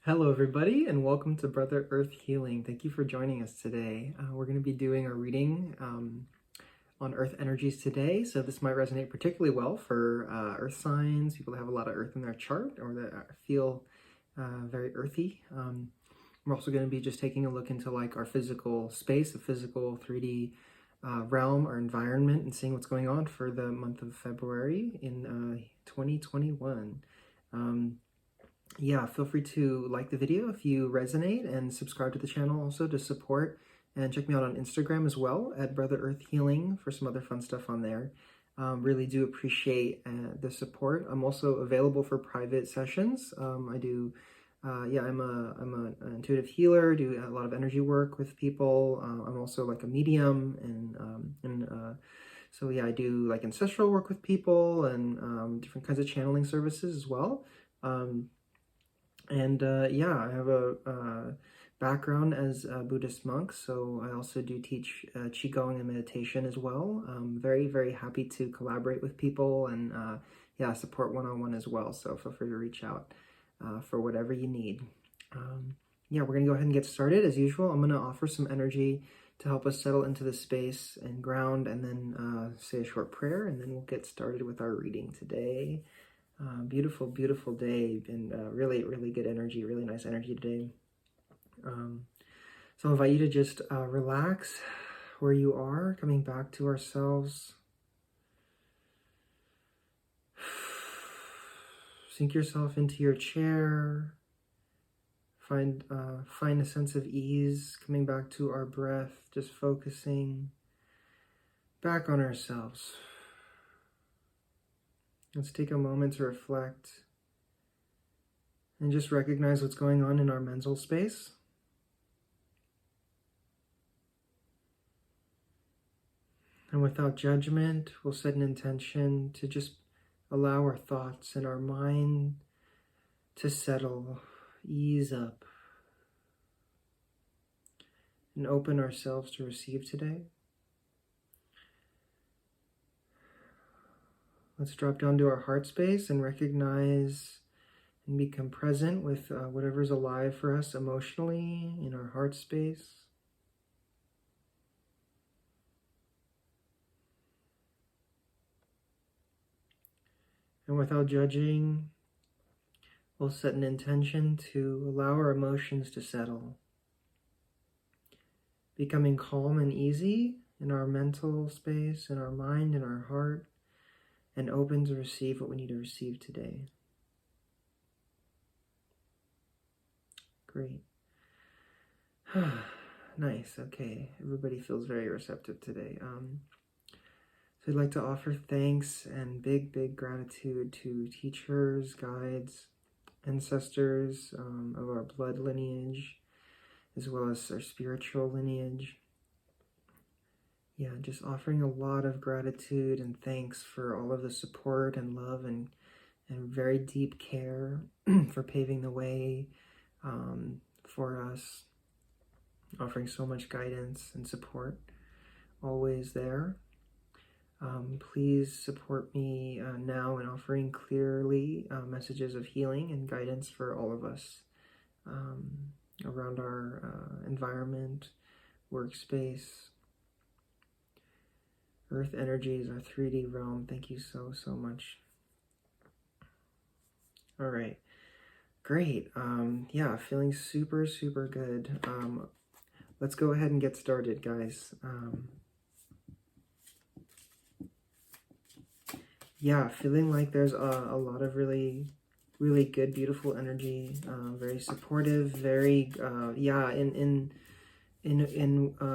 Hello everybody and welcome to Brother Earth Healing. Thank you for joining us today. We're going to be doing a reading on Earth energies today, so this might resonate particularly well for Earth signs, people that have a lot of Earth in their chart or that feel very earthy. We're also going to be just taking a look into like our physical space, the physical 3D realm, our environment, and seeing what's going on for the month of February in 2021. Yeah, feel free to like the video if you resonate and subscribe to the channel also to support, and check me out on Instagram as well at Brother Earth Healing for some other fun stuff on there. Really do appreciate the support. I'm also available for private sessions. I'm an intuitive healer, do a lot of energy work with people. I'm also like a medium so yeah, I do like ancestral work with people and different kinds of channeling services as well. Yeah, I have a background as a Buddhist monk, so I also do teach Qi Gong and meditation as well. Very, very happy to collaborate with people and yeah, support one-on-one as well. So feel free to reach out for whatever you need. Yeah, we're gonna go ahead and get started as usual. I'm gonna offer some energy to help us settle into the space and ground, and then say a short prayer, and then we'll get started with our reading today. Beautiful, beautiful day, and really, really good energy, really nice energy today. So I invite you to just relax where you are, coming back to ourselves. Sink yourself into your chair. Find a sense of ease, coming back to our breath, just focusing back on ourselves. Let's take a moment to reflect and just recognize what's going on in our mental space. And without judgment, we'll set an intention to just allow our thoughts and our mind to settle, ease up, and open ourselves to receive today. Let's drop down to our heart space and recognize and become present with whatever's alive for us emotionally in our heart space. And without judging, we'll set an intention to allow our emotions to settle, becoming calm and easy in our mental space, in our mind, in our heart, and open to receive what we need to receive today. Great. Nice. Okay. Everybody feels very receptive today. So I'd like to offer thanks and big, big gratitude to teachers, guides, ancestors of our blood lineage, as well as our spiritual lineage. Yeah, just offering a lot of gratitude and thanks for all of the support and love and very deep care for paving the way for us, offering so much guidance and support, always there. Please support me now in offering clearly messages of healing and guidance for all of us around our environment, workspace, Earth energies, our 3D realm. Thank you so, so much. All right. Great. Yeah, feeling super, super good. Let's go ahead and get started, guys. Yeah, feeling like there's a lot of really, really good, beautiful energy. Very supportive. Very, yeah, in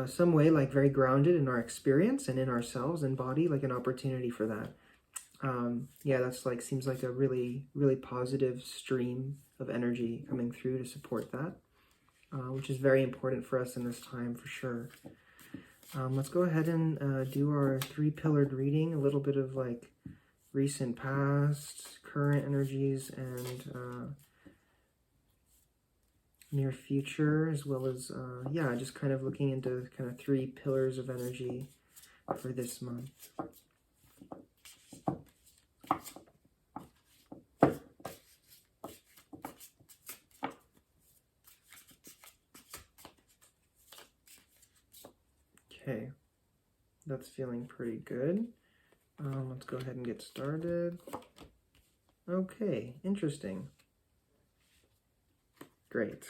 some way, like very grounded in our experience and in ourselves and body, like an opportunity for that. Yeah, that's like, seems like a really, really positive stream of energy coming through to support that, which is very important for us in this time for sure. Let's go ahead and do our 3-pillared reading, a little bit of like recent past, current energies, and near future, as well as, yeah, just kind of looking into kind of 3 pillars of energy for this month. Okay, that's feeling pretty good. Let's go ahead and get started. Okay, interesting. Great.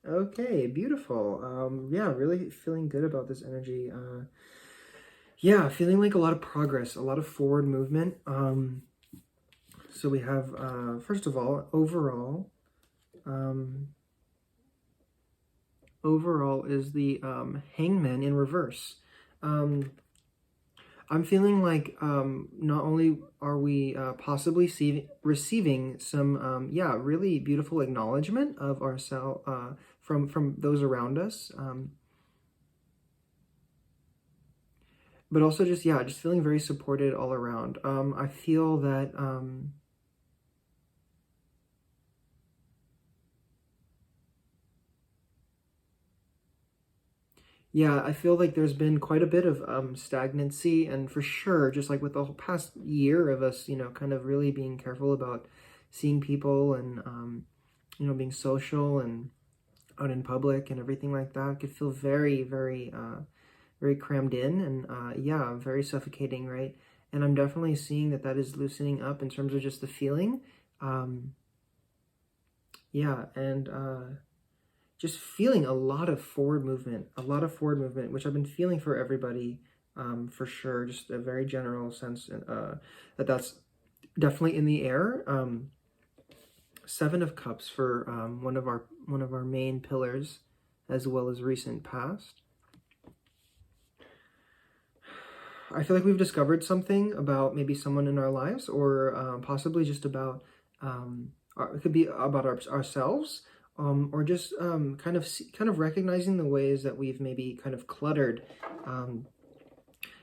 Okay, beautiful. Yeah, really feeling good about this energy. Yeah, feeling like a lot of progress, a lot of forward movement. So we have, first of all, overall is the Hangman in reverse. I'm feeling like not only are we possibly receiving some, yeah, really beautiful acknowledgement of ourselves from those around us, but also just, yeah, just feeling very supported all around. I feel that yeah, I feel like there's been quite a bit of stagnancy, and for sure, just like with the whole past year of us, kind of really being careful about seeing people and, being social and out in public and everything like that, it could feel very, very, very crammed in and, yeah, very suffocating, right? And I'm definitely seeing that that is loosening up in terms of just the feeling. Yeah, and just feeling a lot of forward movement, which I've been feeling for everybody, for sure. Just a very general sense that that's definitely in the air. Seven of Cups for one of our main pillars, as well as recent past. I feel like we've discovered something about maybe someone in our lives, or possibly just about it could be about ourselves. Or just kind of recognizing the ways that we've maybe kind of cluttered,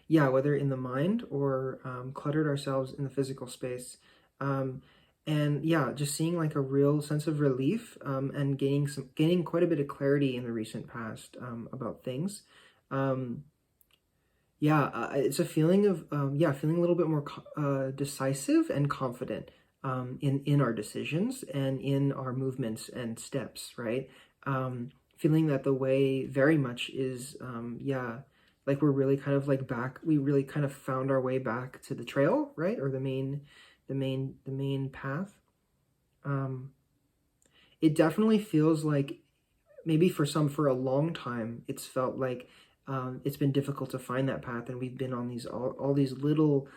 yeah, whether in the mind or cluttered ourselves in the physical space. And yeah, just seeing like a real sense of relief and gaining quite a bit of clarity in the recent past about things. Yeah, it's a feeling of yeah, feeling a little bit more decisive and confident in our decisions and in our movements and steps, right? Feeling that the way very much is, yeah, like we're really kind of like back. We really kind of found our way back to the trail, right, or the main path. It definitely feels like maybe for a long time, it's felt like it's been difficult to find that path, and we've been on these all these little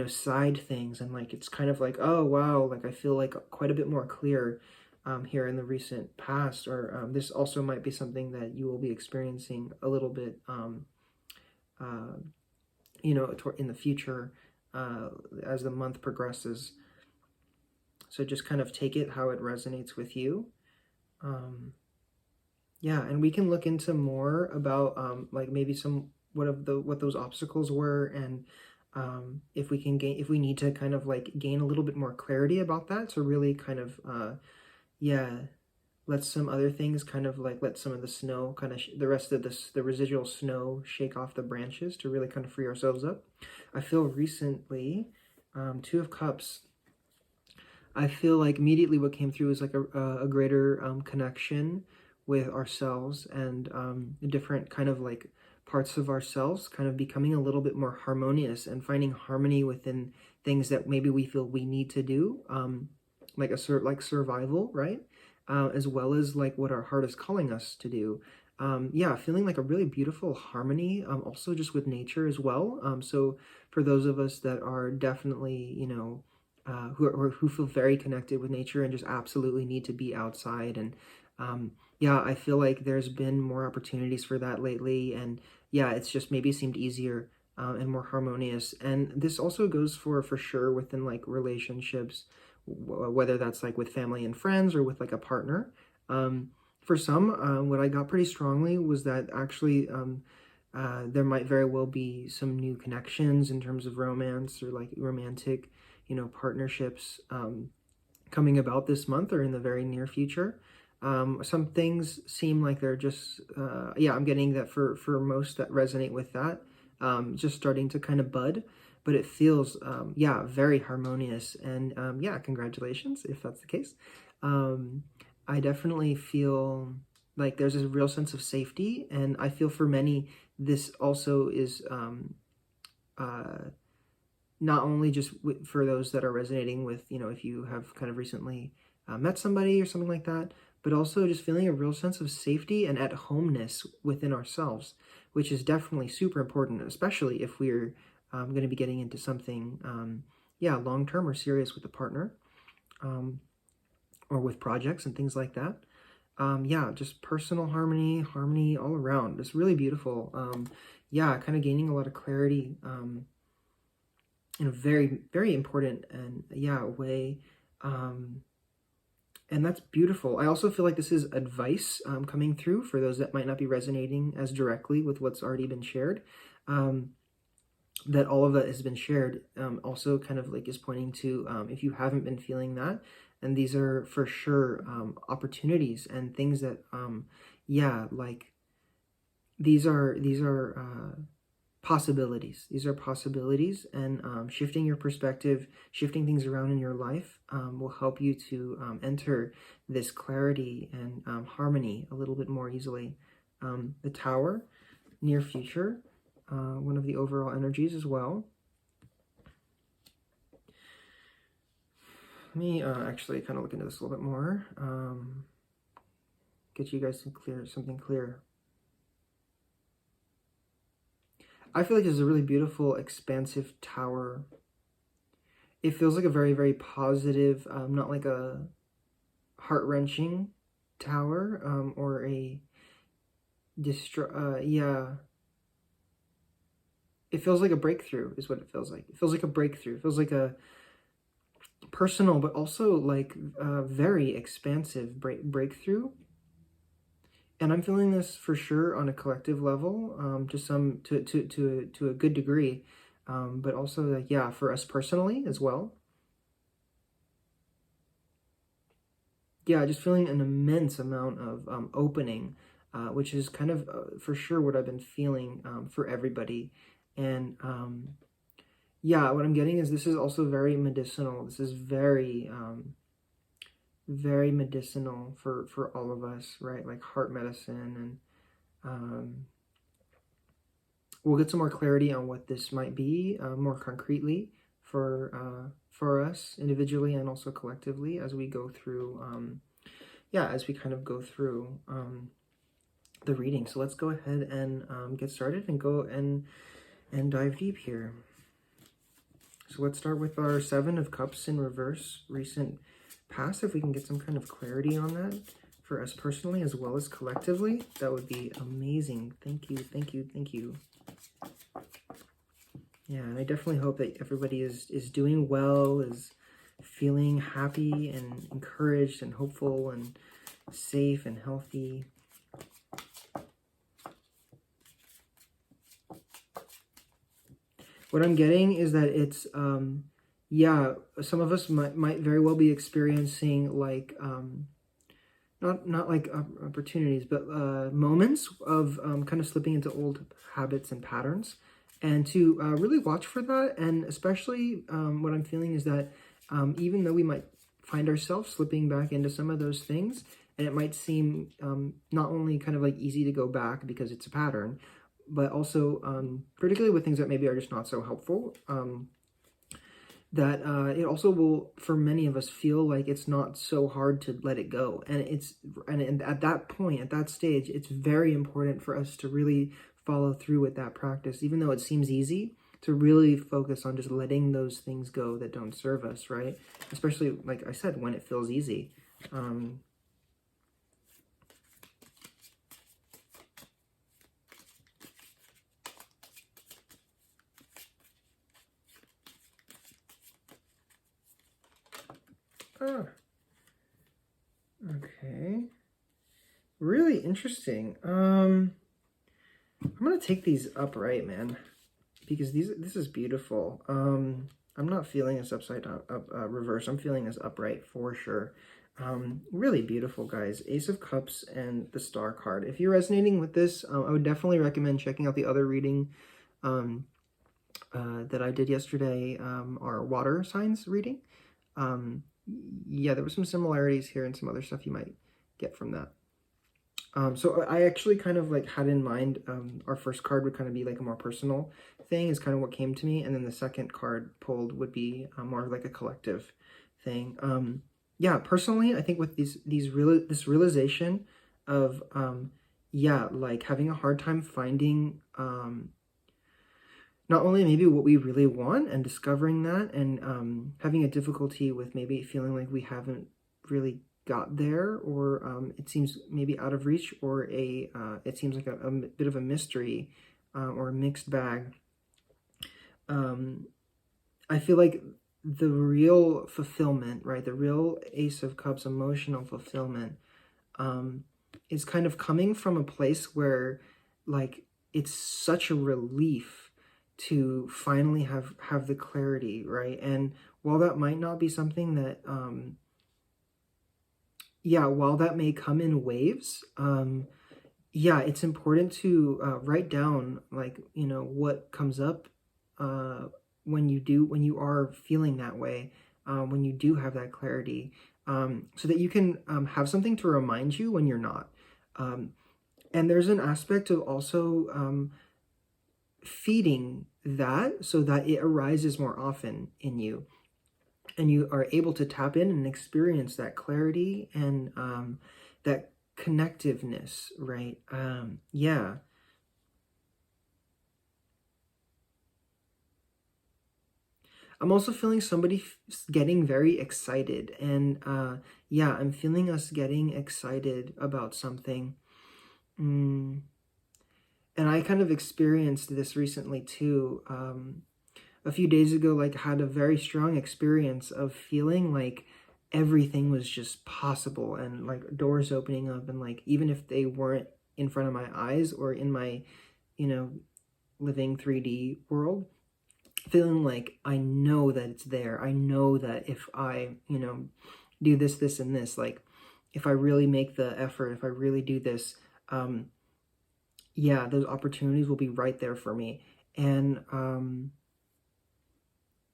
side things, and like it's kind of like, oh wow, like I feel like quite a bit more clear here in the recent past, or this also might be something that you will be experiencing a little bit in the future as the month progresses. So just kind of take it how it resonates with you. Yeah, and we can look into more about like maybe what those obstacles were, and if we need to kind of like gain a little bit more clarity about that, to really kind of yeah, let some other things kind of like let some of the snow kind of the rest of the residual snow shake off the branches to really kind of free ourselves up. I feel recently, Two of Cups, I feel like immediately what came through is like a greater connection with ourselves, and different kind of like parts of ourselves kind of becoming a little bit more harmonious and finding harmony within things that maybe we feel we need to do, like survival, right? As well as like what our heart is calling us to do. Yeah, feeling like a really beautiful harmony, also just with nature as well. So for those of us that are definitely, who feel very connected with nature and just absolutely need to be outside, and yeah, I feel like there's been more opportunities for that lately, and yeah, it's just maybe seemed easier and more harmonious. And this also goes for sure within like relationships, whether that's like with family and friends or with like a partner. For some, what I got pretty strongly was that actually there might very well be some new connections in terms of romance or like romantic, partnerships coming about this month or in the very near future. Some things seem like they're just, yeah, I'm getting that for most that resonate with that, just starting to kind of bud, but it feels, yeah, very harmonious. And yeah, congratulations if that's the case. I definitely feel, like there's a real sense of safety. And I feel for many, this also is not only just for those that are resonating with, you know, if you have kind of recently met somebody or something like that, but also just feeling a real sense of safety and at homeness within ourselves, which is definitely super important, especially if we're going to be getting into something, yeah, long-term or serious with a partner, or with projects and things like that. Yeah, just personal harmony all around. It's really beautiful. Yeah, kind of gaining a lot of clarity in a very, very important and, yeah, way. And that's beautiful. I also feel like this is advice coming through for those that might not be resonating as directly with what's already been shared. That all of that has been shared also kind of like is pointing to, if you haven't been feeling that, and these are for sure opportunities and things that, yeah, like these are possibilities. These are possibilities, and shifting your perspective, shifting things around in your life will help you to enter this clarity and harmony a little bit more easily. The Tower, near future, one of the overall energies as well. Let me actually kind of look into this a little bit more. Get you guys something clear. I feel like this is a really beautiful, expansive tower. It feels like a very, very positive, not like a heart-wrenching tower, or a yeah. It feels like a breakthrough is what it feels like. It feels like a breakthrough. It feels like a personal, but also like a very expansive breakthrough. And I'm feeling this for sure on a collective level, to a good degree, but also like, yeah, for us personally as well. Yeah, just feeling an immense amount of opening, which is kind of for sure what I've been feeling for everybody. And yeah, what I'm getting is this is also very medicinal. This is very very medicinal for all of us, right? Like heart medicine. And we'll get some more clarity on what this might be more concretely for us individually and also collectively as we go through, yeah, as we kind of go through the reading. So let's go ahead and get started and go and dive deep here. So let's start with our Seven of Cups in reverse, recent past. If we can get some kind of clarity on that for us personally as well as collectively, that would be amazing. Thank you, thank you, thank you. Yeah, and I definitely hope that everybody is doing well, is feeling happy and encouraged and hopeful and safe and healthy. What I'm getting is that it's, yeah, some of us might very well be experiencing like, not like opportunities, but moments of kind of slipping into old habits and patterns, and to really watch for that. And especially what I'm feeling is that even though we might find ourselves slipping back into some of those things, and it might seem not only kind of like easy to go back because it's a pattern, but also particularly with things that maybe are just not so helpful, that it also will, for many of us, feel like it's not so hard to let it go. And and at that point, at that stage, it's very important for us to really follow through with that practice, even though it seems easy, to really focus on just letting those things go that don't serve us, right? Especially, like I said, when it feels easy. Okay. Really interesting. I'm gonna take these upright, man, because this is beautiful. I'm not feeling this upside down, reverse. I'm feeling this upright for sure. Really beautiful, guys. Ace of Cups and the Star card. If you're resonating with this, I would definitely recommend checking out the other reading that I did yesterday, our water signs reading. Yeah, there were some similarities here and some other stuff you might get from that. So I actually kind of like had in mind, our first card would kind of be like a more personal thing is kind of what came to me. And then the second card pulled would be more like a collective thing. Yeah, personally, I think with this realization of, yeah, like having a hard time finding, not only maybe what we really want and discovering that, and having a difficulty with maybe feeling like we haven't really got there, or it seems maybe out of reach, or it seems like a bit of a mystery, or a mixed bag. I feel like the real fulfillment, right, the real Ace of Cups emotional fulfillment, is kind of coming from a place where, like, it's such a relief to finally have the clarity, right? And while that might not be something that, yeah, while that may come in waves, yeah, it's important to write down, like, you know, what comes up when you are feeling that way, when you do have that clarity, so that you can have something to remind you when you're not. And there's an aspect of also feeding that so that it arises more often in you, and you are able to tap in and experience that clarity and that connectiveness, right? Yeah. I'm also feeling somebody getting very excited, and yeah, I'm feeling us getting excited about something. And I kind of experienced this recently too. A few days ago, like, had a very strong experience of feeling like everything was just possible, and like doors opening up, and like even if they weren't in front of my eyes or in my, you know, living 3D world, feeling like I know that it's there. I know that if I, you know, do this, this, and this, like if I really make the effort, if I really do this, yeah, those opportunities will be right there for me. And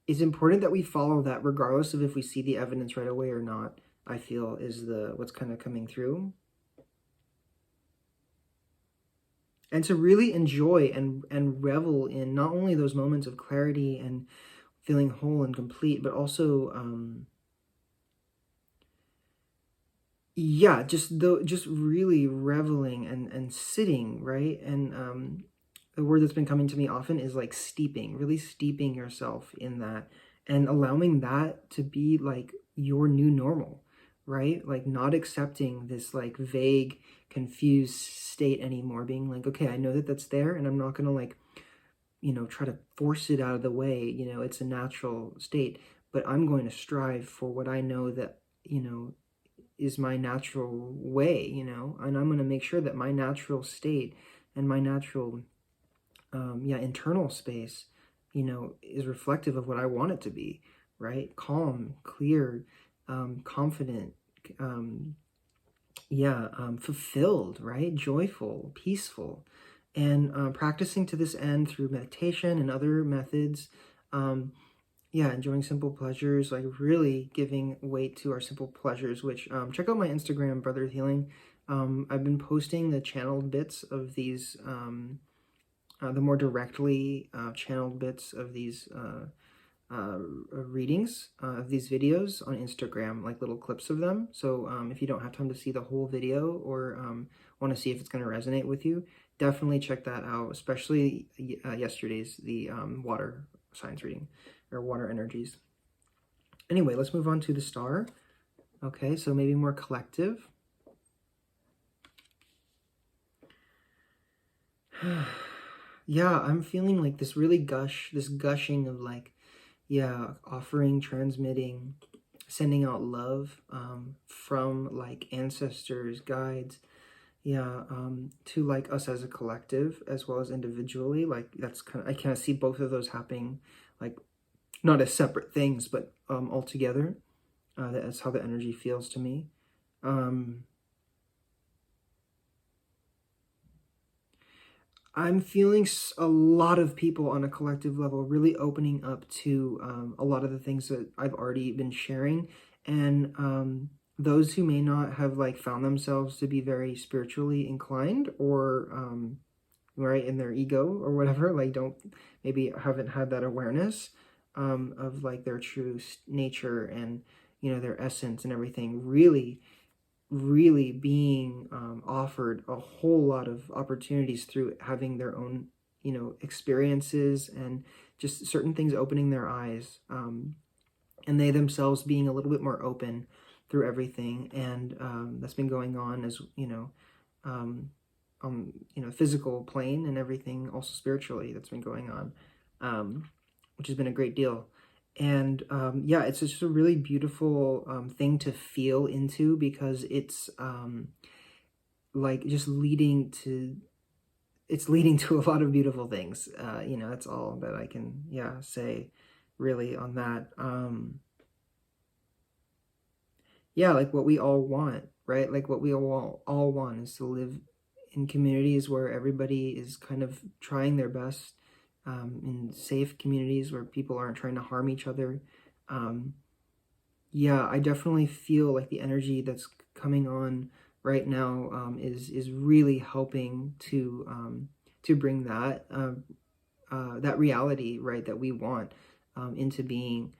it's important that we follow that regardless of if we see the evidence right away or not, I feel is what's kind of coming through. And to really enjoy and revel in not only those moments of clarity and feeling whole and complete, but also yeah, just really reveling and sitting, right? And the word that's been coming to me often is like steeping, really steeping yourself in that, and allowing that to be like your new normal, right? Like not accepting this like vague, confused state anymore, being like, okay, I know that that's there, and I'm not gonna like, you know, try to force it out of the way. You know, it's a natural state, but I'm going to strive for what I know that, you know, is my natural way, you know, and I'm going to make sure that my natural state and my natural, yeah, internal space, you know, is reflective of what I want it to be, right? Calm, clear, confident, yeah, fulfilled, right? Joyful, peaceful, and practicing to this end through meditation and other methods. Yeah, enjoying simple pleasures, like really giving weight to our simple pleasures, which check out my Instagram, Brother Healing. I've been posting the channeled bits of these, the more directly channeled bits of these readings of these videos on Instagram, like little clips of them. So if you don't have time to see the whole video, or want to see if it's going to resonate with you, definitely check that out, especially yesterday's, the water signs reading, or water energies. Anyway, let's move on to the star. Okay, so maybe more collective. Yeah, I'm feeling like this really this gushing of like, yeah, offering, transmitting, sending out love from like ancestors, guides, yeah, to like us as a collective as well as individually. Like that's kind of, I kind of see both of those happening, like not as separate things, but all together. That's how the energy feels to me. I'm feeling a lot of people on a collective level really opening up to a lot of the things that I've already been sharing, and those who may not have like found themselves to be very spiritually inclined, or right, in their ego or whatever, like maybe haven't had that awareness of like their true nature and, you know, their essence and everything, really being offered a whole lot of opportunities through having their own, you know, experiences and just certain things opening their eyes, and they themselves being a little bit more open through everything. And that's been going on, as you know, you know, physical plane and everything, also spiritually, that's been going on, which has been a great deal. And yeah, it's just a really beautiful thing to feel into, because it's like just leading to a lot of beautiful things. You know, that's all that I can, yeah, say really on that. Yeah, like what we all want, right? Like what we all want is to live in communities where everybody is kind of trying their best, in safe communities where people aren't trying to harm each other. Yeah, I definitely feel like the energy that's coming on right now is really helping to bring that that reality, right, that we want into being.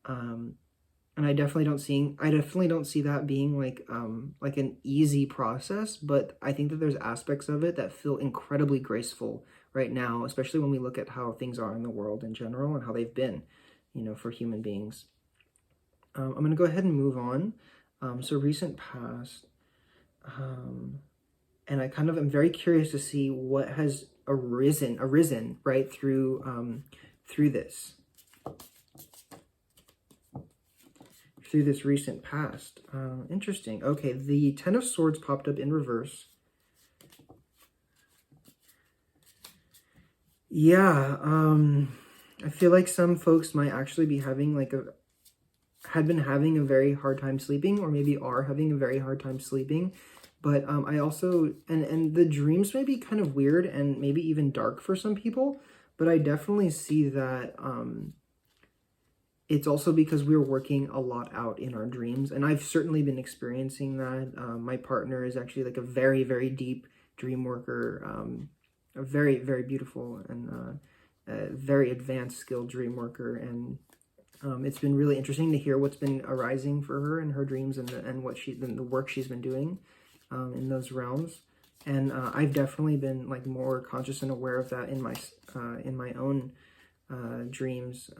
And I definitely don't see that being like an easy process, but I think that there's aspects of it that feel incredibly graceful right now, especially when we look at how things are in the world in general and how they've been, you know, for human beings. I'm going to go ahead and move on. So recent past, and I kind of am very curious to see what has arisen, right, through this. Through this recent past. Interesting. Okay, the Ten of Swords popped up in reverse. Yeah, I feel like some folks might actually be having had been having a very hard time sleeping, or maybe are having a very hard time sleeping. But I also, and the dreams may be kind of weird and maybe even dark for some people, but I definitely see that it's also because we're working a lot out in our dreams. And I've certainly been experiencing that. My partner is actually like a very, very deep dream worker, a very, very beautiful and very advanced skilled dream worker. And it's been really interesting to hear what's been arising for her in her dreams, and what the work she's been doing in those realms. And I've definitely been like more conscious and aware of that in my own dreams.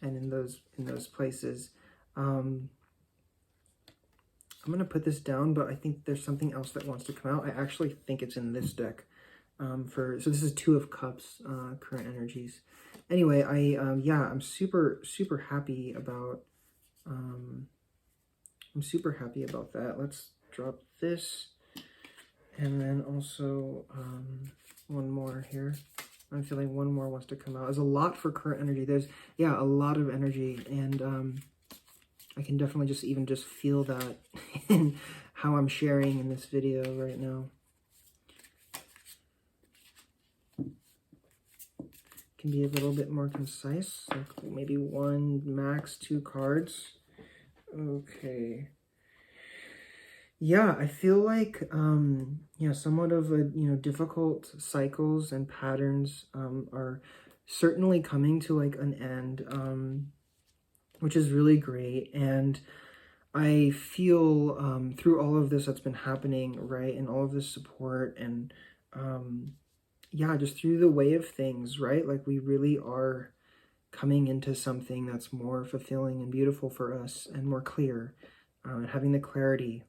And in those places. I'm going to put this down, but I think there's something else that wants to come out. I actually think it's in this deck. So this is Two of Cups, current energies. Anyway, yeah, I'm super, super happy about, that. Let's drop this. And then also, one more here. I'm feeling one more wants to come out. There's a lot for current energy. There's, yeah, a lot of energy. And I can definitely just feel that in how I'm sharing in this video right now. Can be a little bit more concise, like maybe one, max 2 cards. Okay. Yeah, I feel like, yeah, somewhat of a, difficult cycles and patterns are certainly coming to like an end, which is really great. And I feel through all of this that's been happening, right, and all of this support and, yeah, just through the way of things, right, like we really are coming into something that's more fulfilling and beautiful for us and more clear, and having the clarity.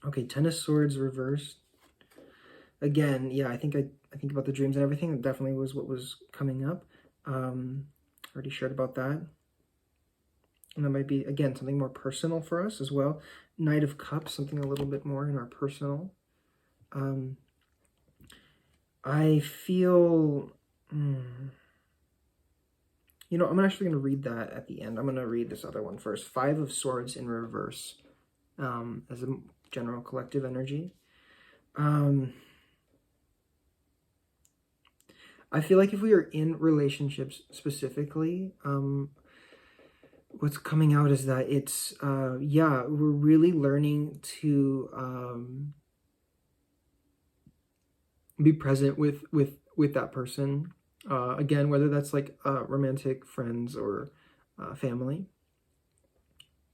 Okay, Ten of Swords reversed. Again, yeah, I think about the dreams and everything. That definitely was what was coming up. Already shared about that. And that might be, again, something more personal for us as well. Knight of Cups, something a little bit more in our personal. I feel, I'm actually going to read that at the end. I'm going to read this other one first. Five of Swords in reverse, as a general collective energy. I feel like if we are in relationships specifically, what's coming out is that it's, yeah, we're really learning to be present with that person. Again, whether that's like romantic, friends, or family,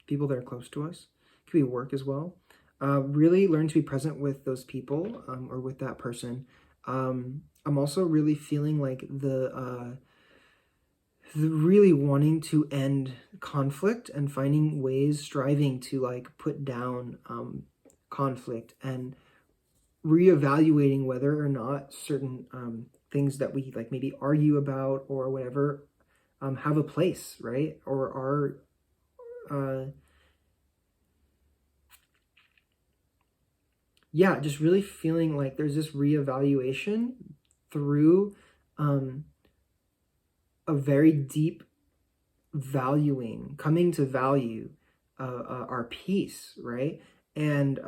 people that are close to us. It could be work as well. Really learn to be present with those people or with that person. I'm also really feeling like the really wanting to end conflict and finding ways, striving to like put down conflict and reevaluating whether or not certain things that we like maybe argue about or whatever have a place, right? Or are yeah, just really feeling like there's this reevaluation through a very deep valuing, coming to value our peace, right? And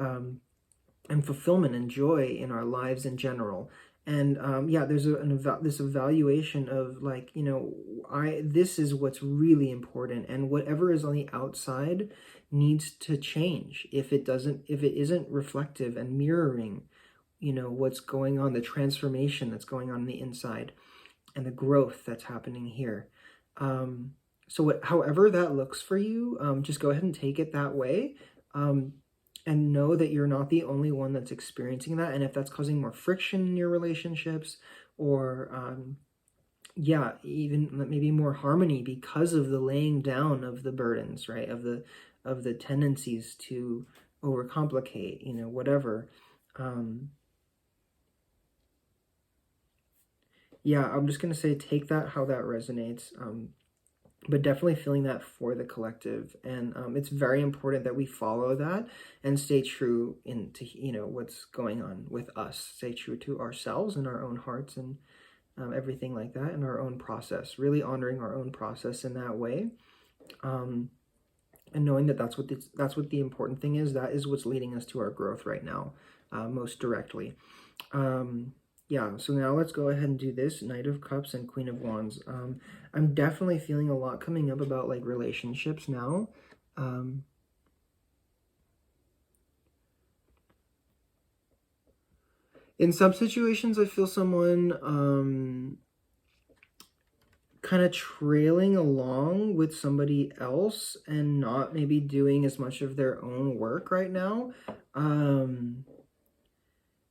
fulfillment and joy in our lives in general. And yeah, there's this evaluation of like, you know, this is what's really important, and whatever is on the outside needs to change if it isn't reflective and mirroring, you know, what's going on, the transformation that's going on the inside and the growth that's happening here. So however that looks for you, just go ahead and take it that way. And know that you're not the only one that's experiencing that. And if that's causing more friction in your relationships, or yeah, even maybe more harmony because of the laying down of the burdens, right? Of the tendencies to overcomplicate, you know, whatever. Yeah, I'm just gonna say take that how that resonates. But definitely feeling that for the collective, and it's very important that we follow that and stay true into, you know, what's going on with us. Stay true to ourselves and our own hearts and everything like that, and our own process. Really honoring our own process in that way, and knowing that that's what the important thing is. That is what's leading us to our growth right now, most directly. Yeah, so now let's go ahead and do this Knight of Cups and Queen of Wands. I'm definitely feeling a lot coming up about like relationships now. In some situations, I feel someone kind of trailing along with somebody else and not maybe doing as much of their own work right now.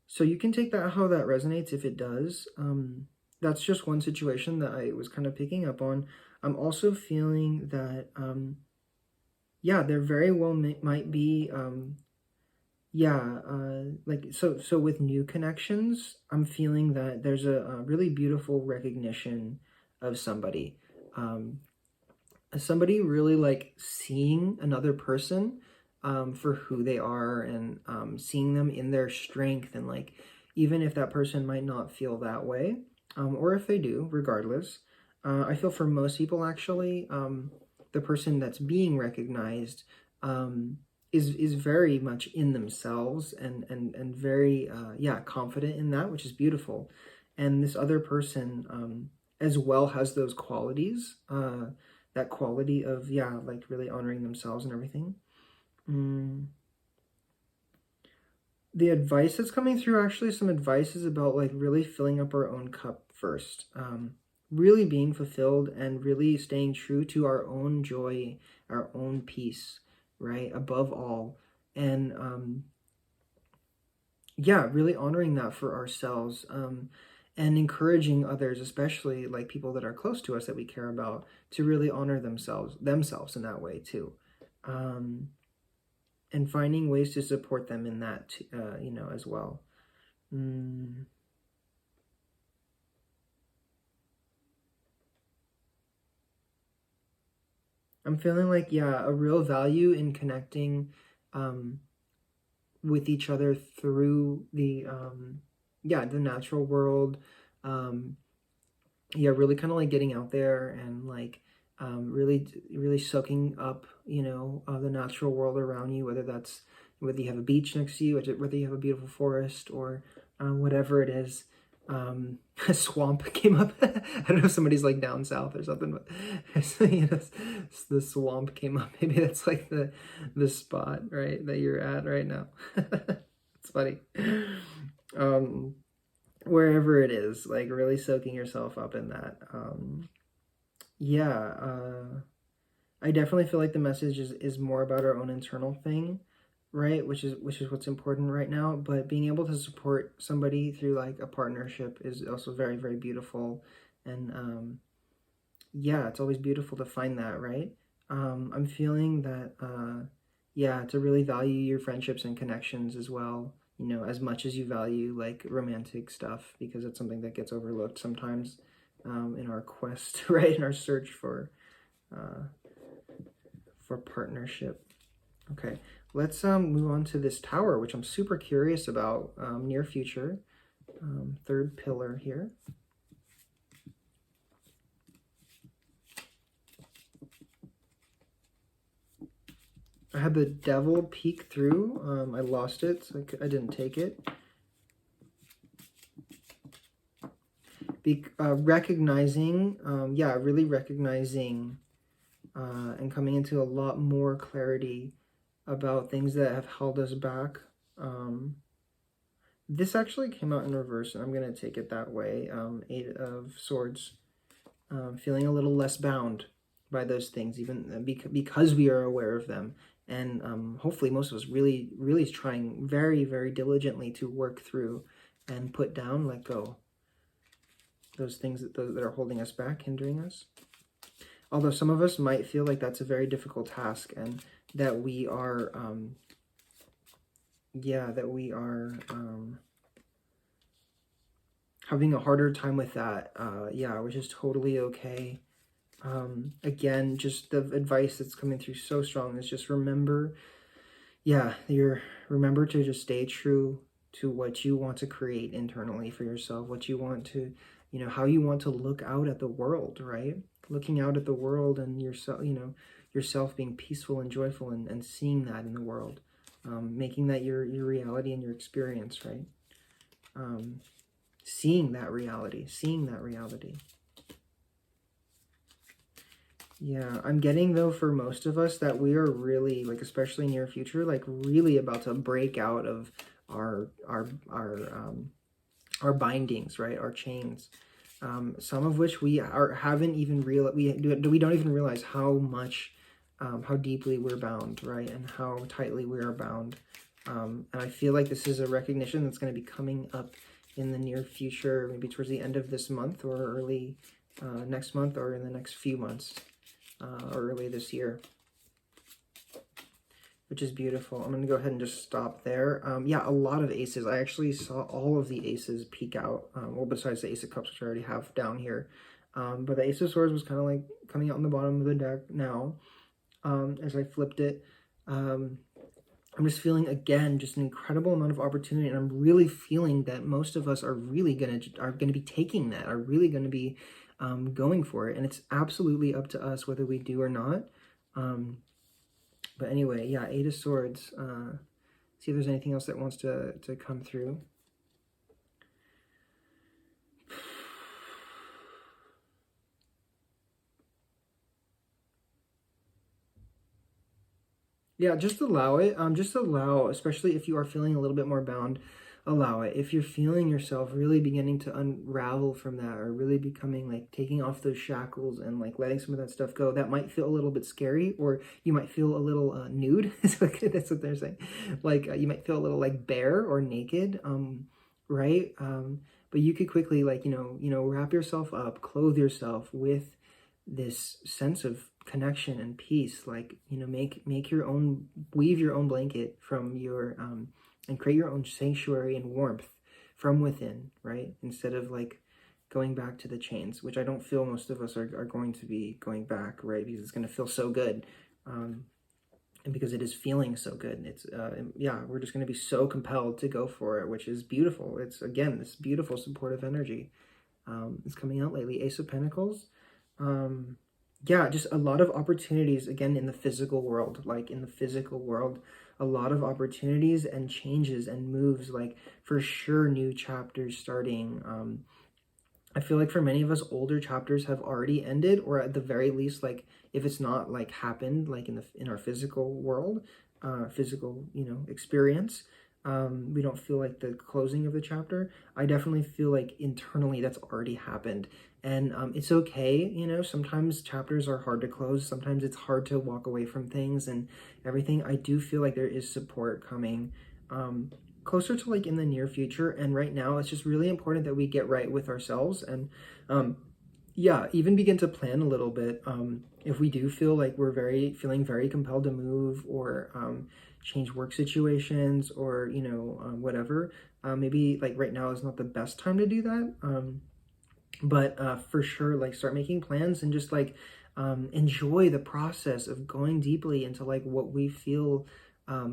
So you can take that how that resonates if it does. That's just one situation that I was kind of picking up on. I'm also feeling that, yeah, there very well might be, yeah, like, so with new connections, I'm feeling that there's a really beautiful recognition of somebody. Somebody really like seeing another person for who they are, and seeing them in their strength, and like even if that person might not feel that way, or if they do, regardless, I feel for most people actually, the person that's being recognized is very much in themselves and very yeah, confident in that, which is beautiful. And this other person as well has those qualities, that quality of, yeah, like really honoring themselves and everything. The advice that's coming through, actually, some advice is about like really filling up our own cup first. Really being fulfilled and really staying true to our own joy, our own peace, right? Above all. And yeah, really honoring that for ourselves. And encouraging others, especially like people that are close to us that we care about, to really honor themselves in that way too. And finding ways to support them in that, you know, as well. I'm feeling like, yeah, a real value in connecting with each other through the, yeah, the natural world. Yeah, really kind of like getting out there and like really soaking up, you know, the natural world around you, whether you have a beach next to you, whether you have a beautiful forest, or whatever it is. A swamp came up. I don't know if somebody's like down south or something, but the swamp came up. Maybe that's like the spot, right, that you're at right now. It's funny. Wherever it is, like really soaking yourself up in that. I definitely feel like the message is more about our own internal thing, right? Which is what's important right now. But being able to support somebody through like a partnership is also very, very beautiful. And yeah, it's always beautiful to find that, right? I'm feeling that to really value your friendships and connections as well, you know, as much as you value like romantic stuff, because it's something that gets overlooked sometimes in our quest, right? In our search for partnership. Okay, let's move on to this tower, which I'm super curious about. Near future, third pillar here. I had the devil peek through. I lost it, so I didn't take it. Recognizing, really recognizing and coming into a lot more clarity about things that have held us back. This actually came out in reverse, and I'm going to take it that way. Eight of Swords. Feeling a little less bound by those things, even because we are aware of them. And hopefully most of us really, really is trying very, very diligently to work through and put down, let go, those things that are holding us back, hindering us. Although some of us might feel like that's a very difficult task, and that we are, having a harder time with that, which is totally okay. Again, just the advice that's coming through so strong is just remember to just stay true to what you want to create internally for yourself, what you want to, you know, how you want to look out at the world, right? Looking out at the world and yourself, you know, yourself being peaceful and joyful and seeing that in the world, making that your reality and your experience, right? Seeing that reality. Yeah, I'm getting though for most of us that we are really, like, especially near future, like really about to break out of our bindings, right? Our chains. Some of which we haven't even realized, we don't even realize how much, how deeply we're bound, right? And how tightly we are bound. And I feel like this is a recognition that's going to be coming up in the near future, maybe towards the end of this month or early next month, or in the next few months, or early this year, which is beautiful. I'm going to go ahead and just stop there. A lot of aces. I actually saw all of the aces peek out, well, besides the Ace of Cups, which I already have down here. But the Ace of Swords was kind of like coming out on the bottom of the deck now, as I flipped it. I'm just feeling, again, just an incredible amount of opportunity, and I'm really feeling that most of us are really gonna be taking that, are really gonna be going for it, and it's absolutely up to us whether we do or not. But anyway, yeah, Eight of Swords. See if there's anything else that wants to come through. Yeah, just allow it. Just allow, especially if you are feeling a little bit more bound, allow it. If you're feeling yourself really beginning to unravel from that, or really becoming like taking off those shackles and like letting some of that stuff go, that might feel a little bit scary, or you might feel a little nude. That's what they're saying. Like you might feel a little like bare or naked, right? But you could quickly, like, you know, wrap yourself up, clothe yourself with this sense of connection and peace. Like, you know, make your own, weave your own blanket from your and create your own sanctuary and warmth from within, right? Instead of like going back to the chains, which I don't feel most of us are going to be going back, right? Because it's going to feel so good, and because it is feeling so good. It's we're just going to be so compelled to go for it, which is beautiful. It's, again, this beautiful supportive energy is coming out lately. Ace of Pentacles. yeah, just a lot of opportunities, again, in the physical world, like in the physical world, a lot of opportunities and changes and moves, like for sure new chapters starting. I feel like for many of us, older chapters have already ended, or at the very least, like if it's not like happened, like in our physical world, physical, you know, experience, we don't feel like the closing of the chapter. I definitely feel like internally that's already happened, and it's okay. You know, sometimes chapters are hard to close. Sometimes it's hard to walk away from things and everything. I do feel like there is support coming. Closer to like in the near future, and right now it's just really important that we get right with ourselves and yeah, even begin to plan a little bit. If we do feel like we're feeling very compelled to move or change work situations or you know whatever, maybe like right now is not the best time to do that, but for sure like start making plans and just like enjoy the process of going deeply into like what we feel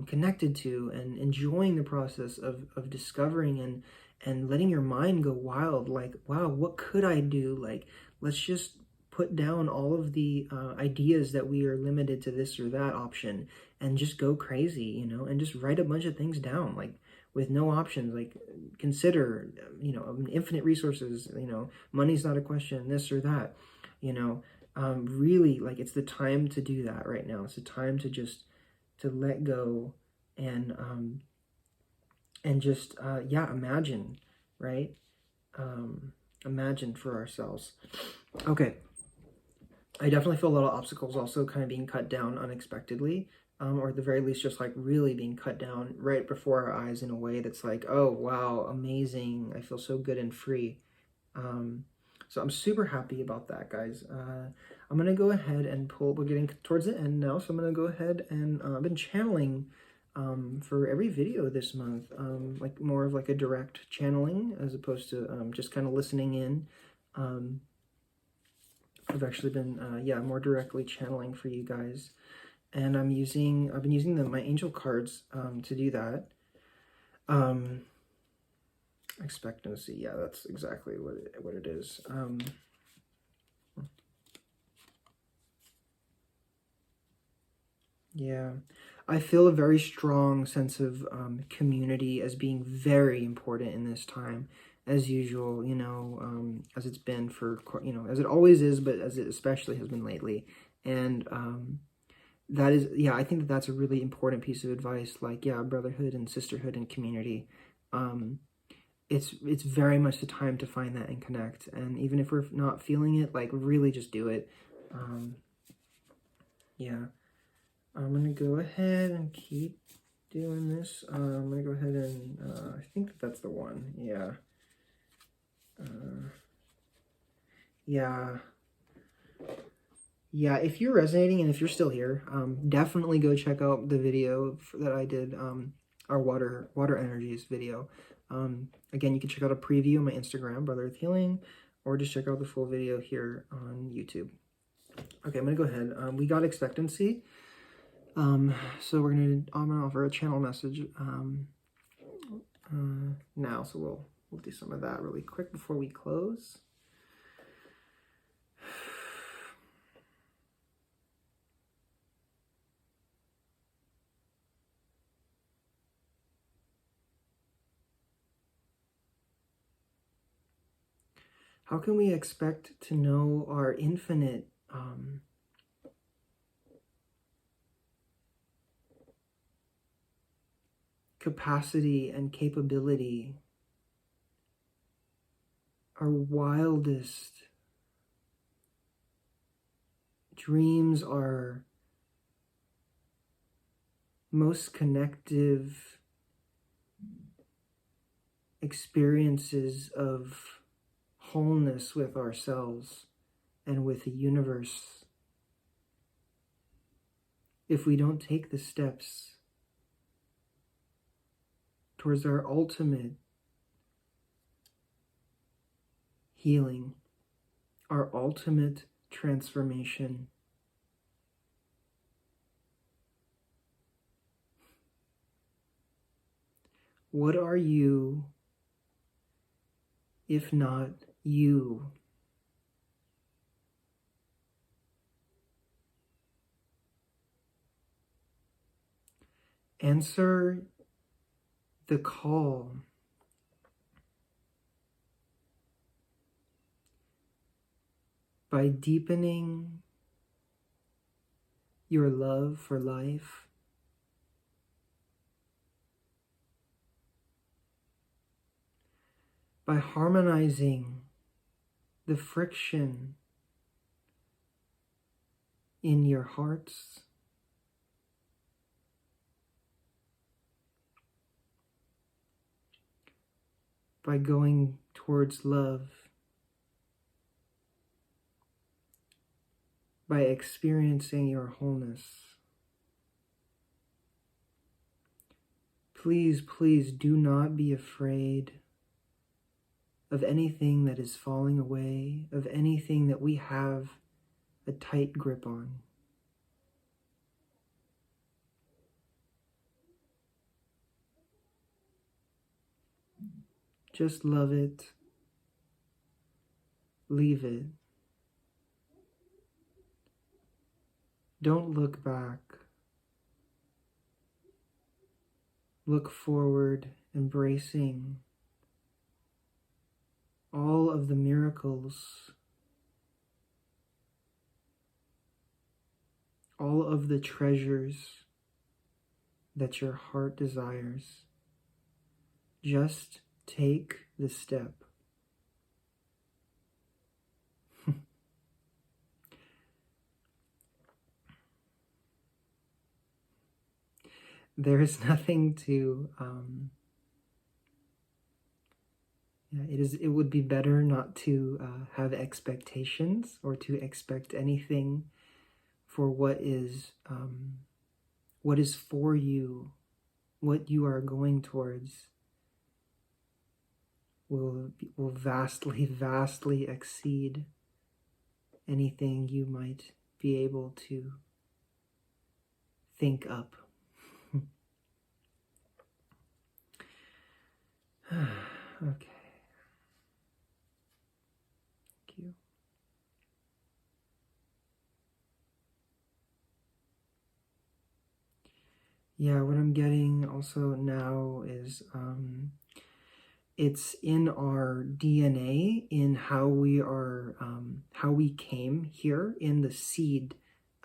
connected to, and enjoying the process of discovering and letting your mind go wild, like wow, what could I do, like let's just put down all of the ideas that we are limited to this or that option and just go crazy, you know, and just write a bunch of things down like with no options, like consider you know infinite resources, you know, money's not a question, this or that, you know, really like it's the time to do that right now. It's the time to just to let go and just yeah, imagine, right? Imagine for ourselves. Okay, I definitely feel a lot of obstacles also kind of being cut down unexpectedly, or at the very least just like really being cut down right before our eyes in a way that's like, oh wow, amazing, I feel so good and free. So I'm super happy about that, guys. I'm gonna go ahead and pull, we're getting towards the end now, so I'm gonna go ahead and I've been channeling for every video this month, like more of like a direct channeling as opposed to just kind of listening in. I've actually been yeah, more directly channeling for you guys, and I've been using my angel cards to do that. Expectancy, yeah, that's exactly what it is. Yeah, I feel a very strong sense of community as being very important in this time, as usual, you know, as it's been for, you know, as it always is, but as it especially has been lately. And that is, yeah, I think that that's a really important piece of advice, like, yeah, brotherhood and sisterhood and community. It's very much the time to find that and connect. And even if we're not feeling it, like, really just do it. Yeah. I'm going to go ahead and keep doing this. I'm going to go ahead and, I think that's the one. Yeah. Yeah. Yeah, if you're resonating and if you're still here, definitely go check out the video that I did, our water energies video. Again, you can check out a preview on my Instagram, Brother Earth Healing, or just check out the full video here on YouTube. Okay, I'm going to go ahead. We got expectancy. So I'm gonna offer a channel message now. So we'll do some of that really quick before we close. How can we expect to know our infinite capacity and capability, our wildest dreams, our most connective experiences of wholeness with ourselves and with the universe, if we don't take the steps towards our ultimate healing, our ultimate transformation? What are you, if not you? Answer the call by deepening your love for life, by harmonizing the friction in your hearts, by going towards love, by experiencing your wholeness. Please, please do not be afraid of anything that is falling away, of anything that we have a tight grip on. Just love it, leave it. Don't look back. Look forward, embracing all of the miracles, all of the treasures that your heart desires. Just take the step. There is nothing to, it would be better not to have expectations or to expect anything for what is for you, what you are going towards will vastly, vastly exceed anything you might be able to think up. Okay. Thank you. Yeah, what I'm getting also now is it's in our DNA, in how we are, how we came here, in the seed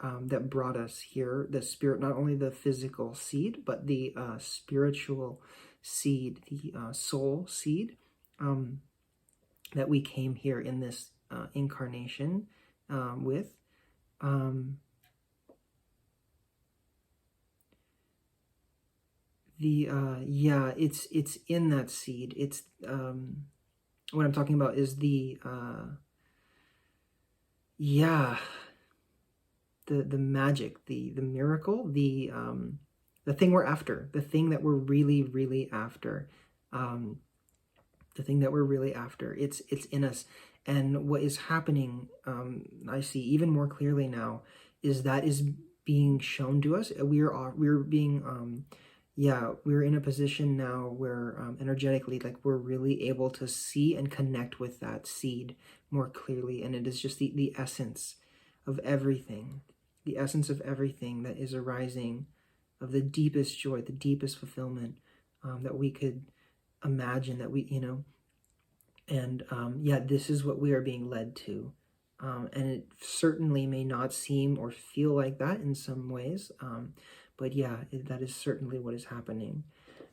that brought us here, the spirit, not only the physical seed, but the spiritual seed, the soul seed that we came here in this incarnation with. Yeah, it's in that seed. It's what I'm talking about is the the magic, the miracle, the thing we're after, the thing that we're really after, the thing that we're really after. It's in us. And what is happening, I see even more clearly now, is that is being shown to us. We're being we're in a position now where energetically, like, we're really able to see and connect with that seed more clearly. And it is just the essence of everything, the essence of everything that is arising, of the deepest joy, the deepest fulfillment that we could imagine, that we, and this is what we are being led to. And it certainly may not seem or feel like that in some ways, but yeah, that is certainly what is happening.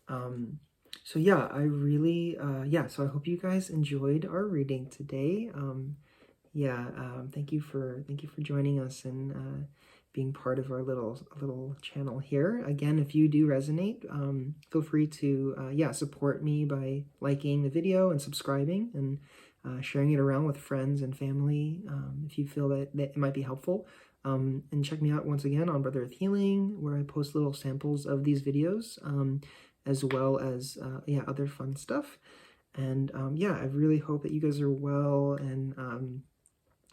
So yeah, I really, so I hope you guys enjoyed our reading today. Thank you for joining us and being part of our little channel here. Again, if you do resonate, feel free to support me by liking the video and subscribing and sharing it around with friends and family if you feel that it might be helpful. And check me out once again on Brother Earth Healing, where I post little samples of these videos, as well as other fun stuff. And I really hope that you guys are well and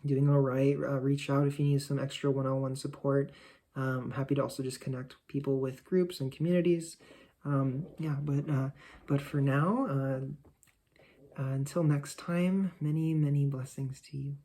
doing all right. Reach out if you need some extra one-on-one support. I'm happy to also just connect people with groups and communities. But for now, until next time, many blessings to you.